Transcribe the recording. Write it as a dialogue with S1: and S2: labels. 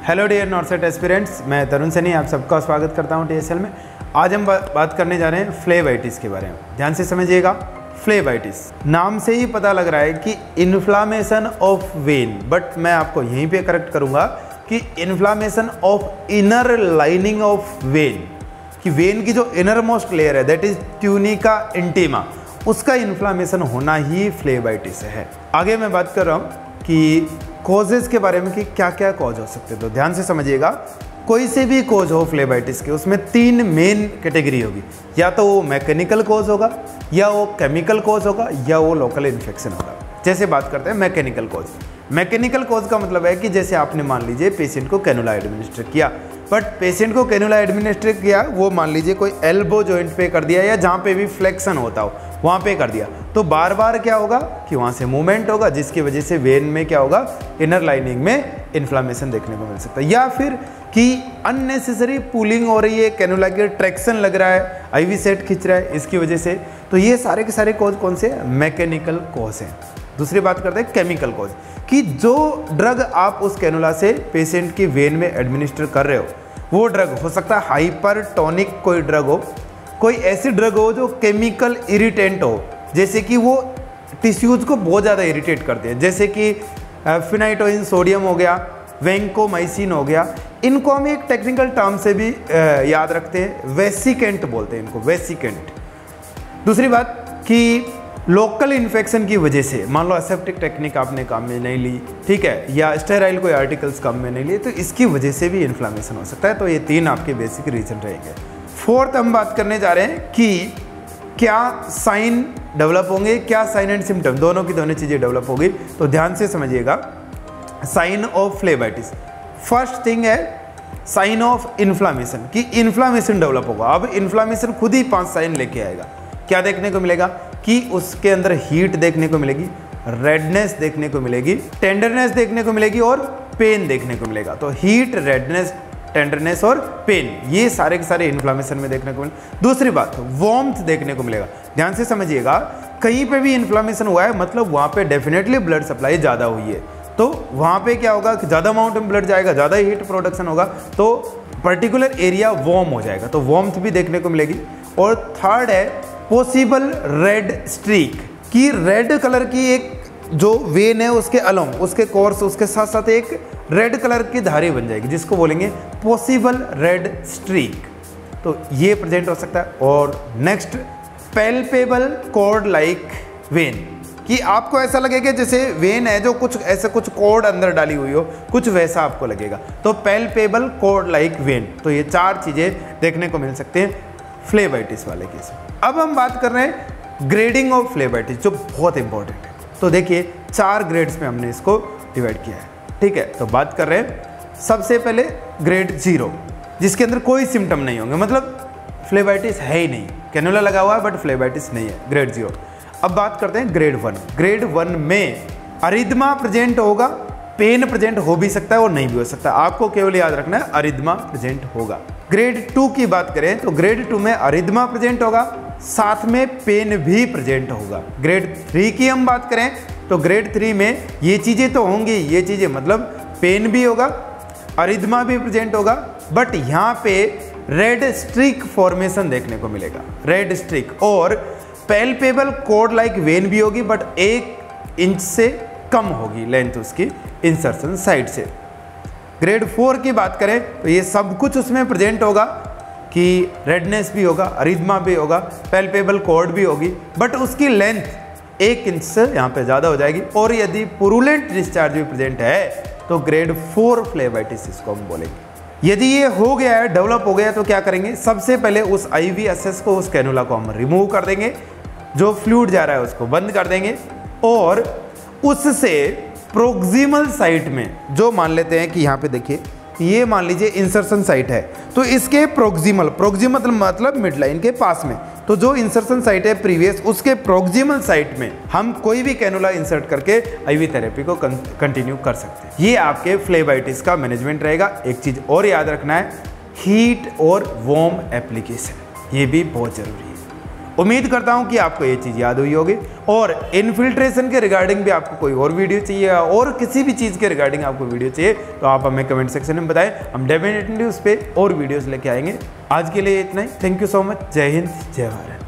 S1: Hello dear नॉर्सेट aspirants, मैं तरुण सैनी आप सबका स्वागत करता हूं टीएसएल में। आज हम बात करने जा रहे हैं फ्लेबाइटिस के बारे में। ध्यान से समझिएगा। फ्लेबाइटिस नाम से ही पता लग रहा है कि इन्फ्लामेशन ऑफ वेन, बट मैं आपको यहीं पे करेक्ट करूंगा कि inflammation of inner lining of when, कि वेन की जो इनर मोस्ट लेयर है दैट इज ट्यूनिका इंटीमा, उसका इन्फ्लामेशन होना ही फ्लेबाइटिस है। आगे मैं बात कर रहा हूँ कि कॉजेज़ के बारे में कि क्या क्या कॉज हो सकते हैं। तो ध्यान से समझिएगा, कोई से भी कॉज हो फ्लेबाइटिस के, उसमें तीन मेन कैटेगरी होगी। या तो वो मैकेनिकल कॉज होगा, या वो केमिकल कॉज होगा, या वो लोकल इन्फेक्शन होगा। जैसे बात करते हैं मैकेनिकल कॉज। मैकेनिकल कॉज का मतलब है कि जैसे आपने मान लीजिए पेशेंट को कैनुला एडमिनिस्टर किया, बट पेशेंट को कैनुला एडमिनिस्टर किया वो मान लीजिए कोई एल्बो जॉइंट पे कर दिया या जहाँ पे भी फ्लेक्शन होता हो वहाँ पे कर दिया, तो बार बार क्या होगा कि वहाँ से मूवमेंट होगा, जिसकी वजह से वेन में क्या होगा, इनर लाइनिंग में इन्फ्लामेशन देखने को मिल सकता है। या फिर कि अननेसेसरी पुलिंग हो रही है, कैनुला के ट्रैक्शन लग रहा है, आईवी सेट खिंच रहा है, इसकी वजह से। तो ये सारे के सारे कॉज कौन से? मैकेनिकल कॉज हैं। दूसरी बात करते हैं केमिकल कॉज, कि जो ड्रग आप उस कैनुला से पेशेंट की वेन में एडमिनिस्टर कर रहे हो, वो ड्रग हो सकता है हाइपरटोनिक कोई ड्रग हो, कोई ऐसी ड्रग हो जो केमिकल इरिटेंट हो, जैसे कि वो टिश्यूज को बहुत ज़्यादा इरिटेट करते हैं, जैसे कि फिनाइटोइन सोडियम हो गया, वेंकोमाइसिन हो गया। इनको हम एक टेक्निकल टर्म से भी याद रखते हैं, वेसिकेंट बोलते हैं इनको, वेसिकेंट। दूसरी बात कि लोकल इन्फेक्शन की वजह से, मान लो एसेप्टिक टेक्निक आपने काम में नहीं ली, ठीक है, या स्टेराइल कोई आर्टिकल्स काम में नहीं लिए, तो इसकी वजह से भी इन्फ्लामेशन हो सकता है। तो ये तीन आपके बेसिक रीजन रहेंगे। फोर्थ हम बात करने जा रहे हैं कि क्या साइन डेवलप होंगे, क्या साइन एंड सिम्टम, दोनों की दोनों चीज़ें डेवलप होगी। तो ध्यान से समझिएगा। Sign of phlebitis, first thing है साइन ऑफ इन्फ्लामेशन, कि इन्फ्लामेशन डेवलप होगा। अब इन्फ्लामेशन खुद ही 5 साइन लेके आएगा। क्या देखने को मिलेगा कि उसके अंदर हीट देखने को मिलेगी, रेडनेस देखने को मिलेगी, टेंडरनेस देखने को मिलेगी और पेन देखने को मिलेगा। तो हीट, रेडनेस, टेंडरनेस और पेन, ये सारे के सारे इन्फ्लामेशन में देखने को मिलेगा। दूसरी बात, वार्मथ देखने को मिलेगा। ध्यान से समझिएगा, कहीं पे भी इन्फ्लामेशन हुआ है मतलब वहाँ पे डेफिनेटली ब्लड सप्लाई ज़्यादा हुई है, तो वहाँ पे क्या होगा कि ज़्यादा अमाउंट में ब्लड जाएगा, ज़्यादा हीट प्रोडक्शन होगा, तो पर्टिकुलर एरिया वार्म हो जाएगा, तो वार्मथ भी देखने को मिलेगी। और थर्ड है पॉसिबल रेड स्ट्रीक, कि रेड कलर की एक जो वेन है उसके अलोंग, उसके कोर्स, उसके साथ साथ एक रेड कलर की धारी बन जाएगी, जिसको बोलेंगे पॉसिबल रेड स्ट्रीक। तो ये प्रेजेंट हो सकता है। और next, palpable cord like vein, कि आपको ऐसा लगेगा जैसे वेन है जो कुछ ऐसे कुछ कॉर्ड अंदर डाली हुई हो, कुछ वैसा आपको लगेगा। तो पैल्पेबल कॉर्ड लाइक वेन, तो ये 4 चीज़ें देखने को मिल सकते हैं फ्लेबाइटिस वाले केस में। अब हम बात कर रहे हैं ग्रेडिंग ऑफ फ्लेबाइटिस, जो बहुत इंपॉर्टेंट है। तो देखिए 4 ग्रेड्स में हमने इसको डिवाइड किया है, ठीक है। तो बात कर रहे हैं सबसे पहले ग्रेड 0, जिसके अंदर कोई सिम्टम नहीं होंगे, मतलब फ्लेबाइटिस है ही नहीं, कैनुला लगा हुआ है बट फ्लेबाइटिस नहीं है, ग्रेड 0। अब बात करते हैं ग्रेड 1। ग्रेड 1 में अरिथमा प्रेजेंट होगा, पेन प्रेजेंट हो भी सकता है और नहीं भी हो सकता, आपको केवल याद रखना है अरिथमा प्रेजेंट होगा। ग्रेड 2 की बात करें तो ग्रेड 2 में अरिथमा प्रेजेंट होगा, साथ में पेन भी प्रेजेंट होगा। ग्रेड 3 की हम बात करें तो ग्रेड 3 में ये चीज़ें तो होंगी, ये चीज़ें मतलब पेन भी होगा, अरिथमा भी प्रेजेंट होगा, बट यहाँ पे रेड स्ट्रिक फॉर्मेशन देखने को मिलेगा, रेड स्ट्रिक। और पैल्पेबल कॉर्ड लाइक वेन भी होगी, बट 1 इंच से कम होगी लेंथ उसकी इंसर्शन साइड से। ग्रेड 4 की बात करें तो ये सब कुछ उसमें प्रेजेंट होगा, कि रेडनेस भी होगा, अरिथमा भी होगा, पैल्पेबल कॉर्ड भी होगी, बट उसकी लेंथ 1 इंच से यहाँ पे ज़्यादा हो जाएगी। और यदि पुरुलेंट डिस्चार्ज भी प्रेजेंट है तो ग्रेड 4 फ्लेबाइटिस इसको हम बोलेंगे। यदि ये हो गया है, डेवलप हो गया, तो क्या करेंगे, सबसे पहले उस आईवी एसेस को, उस कैनुला को हम रिमूव कर देंगे, जो फ्लूइड जा रहा है उसको बंद कर देंगे, और उससे प्रोक्सिमल साइट में, जो मान लेते हैं कि यहाँ पे देखिए ये मान लीजिए इंसर्शन साइट है, तो इसके प्रोक्सिमल मतलब मिड लाइन के पास में, तो जो इंसर्शन साइट है प्रीवियस, उसके प्रोक्सिमल साइट में हम कोई भी कैनुला इंसर्ट करके आईवी थेरेपी को कंटिन्यू कर सकते हैं। ये आपके फ्लेबाइटिस का मैनेजमेंट रहेगा। एक चीज़ और याद रखना है, हीट और वार्म एप्लीकेशन, ये भी बहुत ज़रूरी है। उम्मीद करता हूं कि आपको ये चीज़ याद हुई होगी। और इन्फिल्ट्रेशन के रिगार्डिंग भी आपको कोई और वीडियो चाहिए और किसी भी चीज़ के रिगार्डिंग आपको वीडियो चाहिए तो आप हमें कमेंट सेक्शन में बताएं, हम डेफिनेटली उस पर और वीडियोज़ लेके आएंगे। आज के लिए इतना ही। Thank you so much. जय हिंद, जय भारत।